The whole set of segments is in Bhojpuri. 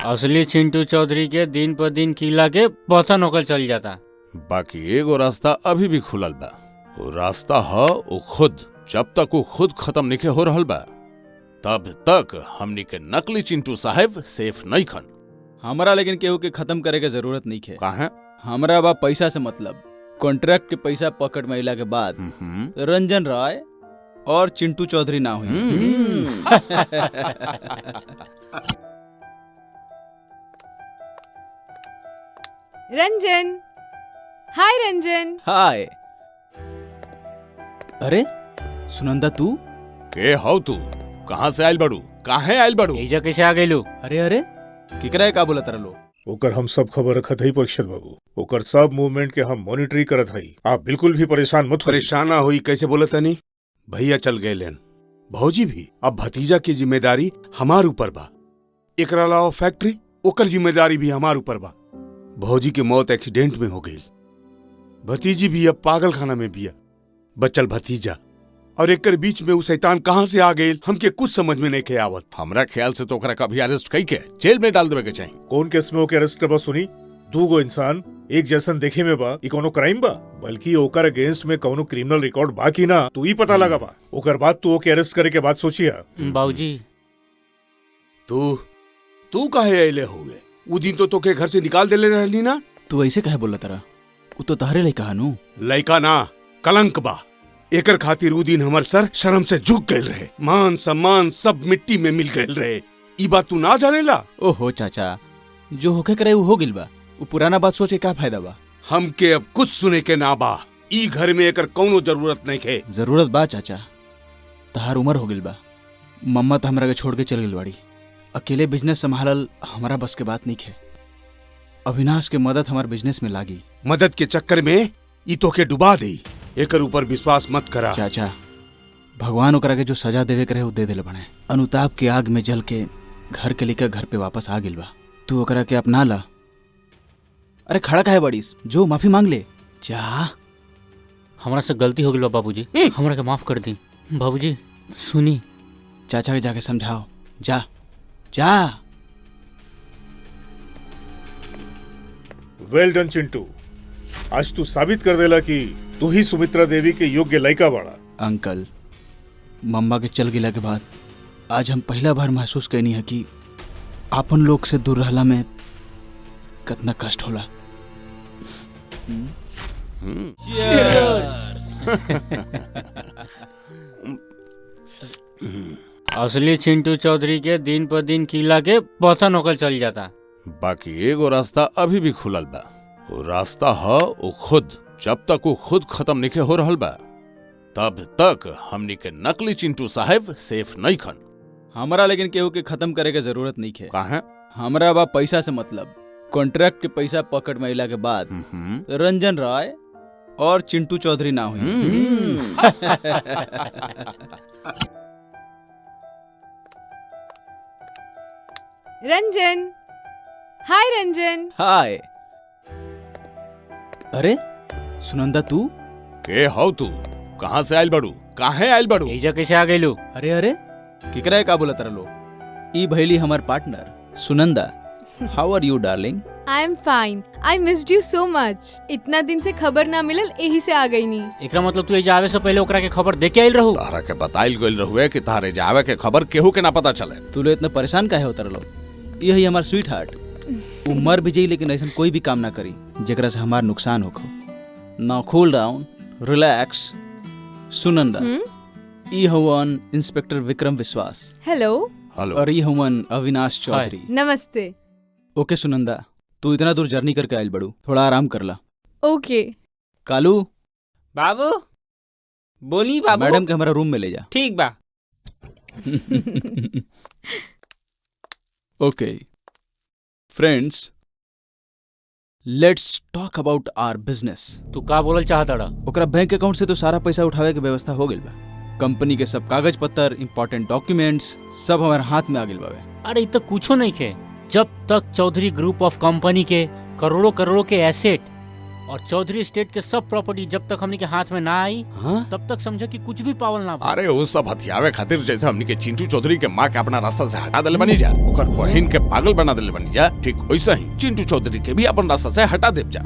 असली चिंटू चौधरी के दिन पर दिन किला के पतन होकर चल जाता। बाकी एगो रास्ता अभी भी खुलल बा। वो रास्ता ह वो खुद, जब तक वो खुद खत्म नहीं हो रहल बा तब तक हमनी के नकली चिंटू साहब सेफ नहीं खन। हमरा लेकिन केहू के खत्म करे के जरूरत नहीं है। काहे? हमरा बा पैसा से मतलब। कॉन्ट्रैक्ट के पैसा पॉकेट में अइला के बाद रंजन राय और चिंटू चौधरी ना हुई। रंजन, हाय रंजन। हाय। अरे सुनंदा तू? के हौ तू? कहाँ से आयल बड़ू? काहे आयल बड़ू? एजा कैसे आ गइलू? अरे केकरा का बोला तारा लो? ओकर हम सब खबर रखत हई परीक्षित बाबू। ओकर सब मूवमेंट के हम मॉनिटरी करत हई। आप बिल्कुल भी परेशान मत होइए। परेशान ना होई कैसे बोलत तनी? भैया चल गए लेन, भौजी भी। अब भतीजा की जिम्मेदारी हमार ऊपर बा। एकरा अलावा फैक्ट्री ओकर जिम्मेदारी भी हमार ऊपर बा। भौजी की मौत एक्सीडेंट में हो गई। भतीजी भी अब पागल खाना में बिया। बचल भतीजा और एकर बीच में वो शैतान कहाँ से आ गए हमके कुछ समझ में नहीं के आवत। हमरा ख्याल से तो ओकरा कभी अरेस्ट कई के जेल में डाल देवे के चाहिए। कौन केस में ओके अरेस्ट करवा सुनी? दूगो इंसान एक जैसन देखे में बा, ई कोनो क्राइम बा? बल्कि ओकर अगेंस्ट में कोनो क्रिमिनल रिकॉर्ड बा कि ना तू ही पता लगा बा। ओकर बाद तू ओके अरेस्ट करे के बाद सोचिया। बाबूजी तू काहे अइले हुए? वो दिन तो तोके घर से निकाल देले रहली ना। तू ऐसे काहे बोला तारा? वो तो तारे लइका हनु। लइका ना कलंक बा। एकर खातिर उ दिन हमर सर शर्म से झुक गए रहे। मान सम्मान सब मिट्टी में मिल गए रहे। ई बात तू ना जानेला? ओहो चाचा, जो होके करे वो हो गिल बा। वो पुराना बात सोच के का फायदा बा? हमके अब कुछ सुने के ना बा। ई घर में एकर कौनो जरूरत नहीं है। जरूरत बा चाचा, तहार उम्र हो गिल बा। मम्मा तो हमरा के छोड़ के चल गिल बाड़ी। अकेले बिजनेस संभालल हमारा बस के बात नहीं है। अविनाश के मदद हमार बिजनेस में लागी। मदद के चक्कर में ई तोके डुबा दे। एकर ऊपर विश्वास मत करा। चाचा, भगवान ओकरा के जो सजा देवे करे वो दे देले बने। अनुताप के आग में जल के घर के लेकर घर पे वापस आ गिल बा। तू ओकरा के अपना ला। अरे खड़ा काहे बड़ीस? जो माफी मांग ले जा। हमरा से गलती हो गई बा बाबूजी, हमरा के माफ कर दी। बाबूजी सुनी, चाचा के जाके समझाओ। जा जा। वेल डन चिंटू, आज तू साबित कर देला कि तू ही सुमित्रा देवी के योग्य लड़का बाड़ा। अंकल, मम्मा के चल गिला के बाद आज हम पहला बार महसूस कैनी है कि आपन लोग से दूर रहला में कितना कष्ट होला। असली चिंटू चौधरी के दिन पर दिन किला के पतन होकर चल जाता। बाकी एगो रास्ता अभी भी खुलल बा। वो रास्ता ह वो खुद, जब तक वो खुद खत्म नहीं हो रहल बा तब तक हमनी के नकली चिंटू साहब सेफ नहीं खन। हमरा लेकिन केहू के खत्म करे के जरूरत नहीं है। काहे? हमरा बा पैसा से मतलब। कॉन्ट्रैक्ट के पैसा पॉकेट में अइला के बाद रंजन राय और चिंटू चौधरी ना हुई। रंजन, हाय रंजन। हाय। अरे सुनंदा तू? के हौ तू? कहाँ से आयल बड़ू? काहे आयल बड़ू? एजा कैसे आ गइलू? अरे केकरा का बोला तारा लो? ई भैली हमार partner Sunanda. How are you darling? I am fine. I missed you so much. इतना दिन से खबर ना मिलल, यही से आ गई नी। एकरा मतलब तू एजा आवे से पहले ओकरा के खबर दे के आइल रहू? तारा के बताइल गइल रहुए कि तारे जावे के खबर केहू के ना पता चले। तू लोग इतना परेशान काहे होता रहो? यही हमार स्वीट हार्ट। वो मर भी जाई लेकिन ऐसा कोई भी काम ना करी जेकरा से हमार नुकसान होखो। नाउ कूल डाउन, रिलैक्स। सुनंदा, ई हवन इंस्पेक्टर विक्रम विश्वास। हेलो। हेलो। और ई हवन अविनाश चौधरी। नमस्ते। ओके सुनंदा, तू इतना दूर जर्नी करके आयल बड़ू, थोड़ा आराम कर ला। ओके। कालू बाबू बोली। बाबू मैडम के हमारा रूम में ले जा। ठीक बा। Okay friends, let's talk about our business. तू का बोलल चाहता रहा? ओकरा बैंक अकाउंट से तो सारा पैसा उठावे के व्यवस्था हो गइल बा। कंपनी के सब कागज पत्तर, इंपॉर्टेंट डॉक्यूमेंट्स सब हमारे हाथ में आ गइल बावे। अरे तो कुछो नहीं खे। जब तक चौधरी ग्रुप ऑफ कंपनी के करोड़ों करोड़ों के एसेट और चौधरी स्टेट के सब प्रॉपर्टी जब तक हमनी के हाथ में ना आई हाँ? तब तक समझो कि कुछ भी पावल ना बा। अरे वो सब हथियावे खातिर जैसे हमनी के चिंटू चौधरी के माँ के अपना रास्ता से हटा दिले बनी जा, ओकर बहन के पागल बना दिले बनी जा, ठीक वैसा ही चिंटू चौधरी के भी अपन रास्ता से हटा देव जा।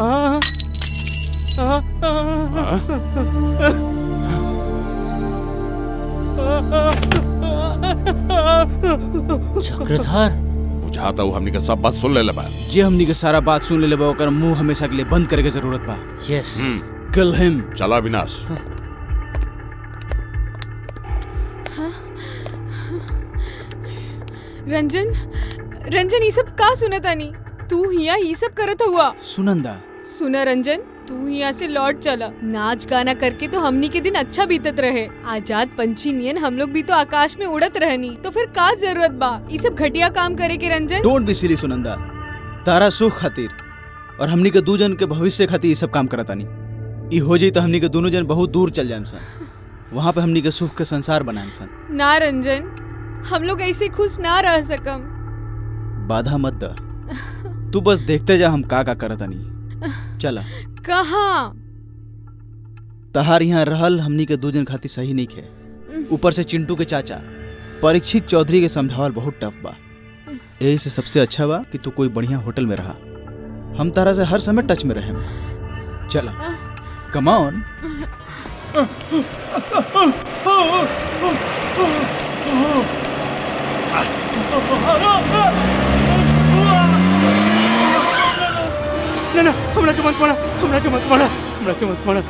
चक्रधर बुझाता हूँ हमनी के सब बात सुन ले बा। जे हमनी के सारा बात सुन ले बा ओकर मुंह हमेशा के लिए बंद करे के जरूरत बा। Yes kill him. चला विनाश। रंजन रंजन ये सब का सुनतानी? तू हिया ये सब करत हुआ? सुनंदा सुना रंजन, तू यहाँ से लौट चला। नाच गाना करके तो हमनी के दिन अच्छा बीतत रहे। आजाद पंछी नियन हम लोग भी तो आकाश में उड़त रहनी, तो फिर का जरूरत बा ये सब घटिया काम करे के? Ranjan don't be silly Sunanda, तारा सुख खातिर और हमनी के दू जन के भविष्य खातिर ये सब काम करतानी। ई हो जाई तो हमनी के दोनों जन बहुत दूर चल जाएम सन, वहाँ पे हमनी के सुख के संसार बनाएम सन। ना रंजन, हम लोग ऐसे खुश ना रह सकम। बाधा मत द, तू बस देखते जा हम का करतानी। चला। कहाँ? तहार यहाँ रहल हमनी के दू जन खातिर सही नहीं खे। ऊपर से चिंटू के चाचा परीक्षित चौधरी के समझावल बहुत टफ बा। यही से सबसे अच्छा बा कि तू कोई बढ़िया होटल में रहा, हम तारा से हर समय टच में रहें। चला, कम ऑन। ना ना, हमरा के मत मारा, हमरा के मत मारा, हमरा के मत मारा।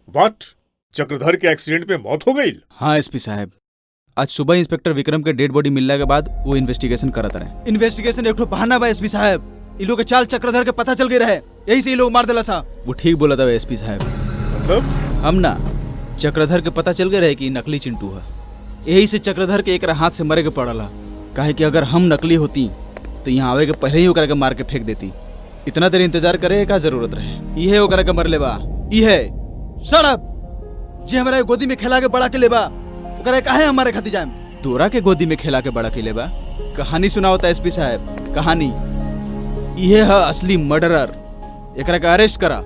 व्हाट? चक्रधर के एक्सीडेंट में मौत हो गई? हाँ एसपी साहब, आज सुबह इंस्पेक्टर विक्रम के डेड बॉडी मिलने के बाद वो इन्वेस्टिगेशन करत रहे। इन्वेस्टिगेशन एक ठो बहाना बा एसपी साहब, ये लोग के चाल चक्रधर के पता चल गए रहे, यही से ये लोग मार दिला सा। वो ठीक बोला था एसपी साहब। मतलब? हम ना, चक्रधर के पता चल गए रहे कि नकली चिंटू है, यही से चक्रधर के एक हाथ से मरे के पड़ला। काहे कि अगर हम नकली होती तो यहाँ आवे के पहले ही ओकरा के मार के फेंक देती। इतना देर इंतजार करे का जरूरत रहे? इहे ओकरा के मर लेबा, इहे सड़प जे हमारे गोदी में खेला के बड़ा के लेबा, ओकरा काहे हमारे खाती जाएम? तोरा के गोदी में खेला के बड़ा के लेबा? कहानी सुनाओ एसपी साहब, कहानी। इहे है असली मर्डरर, एकरा के अरेस्ट करा।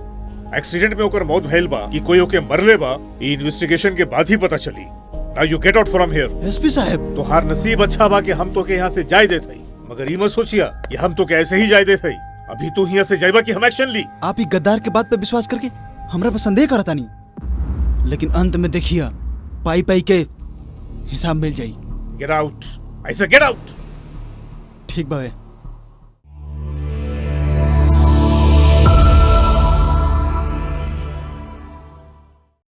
एक्सीडेंट में ओकर मौत भइल बा कि कोई ओके मरले बा, ये इन्वेस्टिगेशन के बाद ही पता चली। Now you get out from here. SP साहब, तोहार नसीब अच्छा बा कि हम तो के यहाँ से जाय देत हई, मगर ई मत सोचिया कि हम तो के ऐसे ही जाय देत हई। अभी तू यहाँ से जाइबा कि हम एक्शन ली। आप ही गद्दार के बात पे विश्वास करके हमरा पे संदेह करता नहीं, लेकिन अंत में देखिए पाई पाई के हिसाब मिल जाई। गेट आउट, ऐसे गेट आउट। ठीक बावे।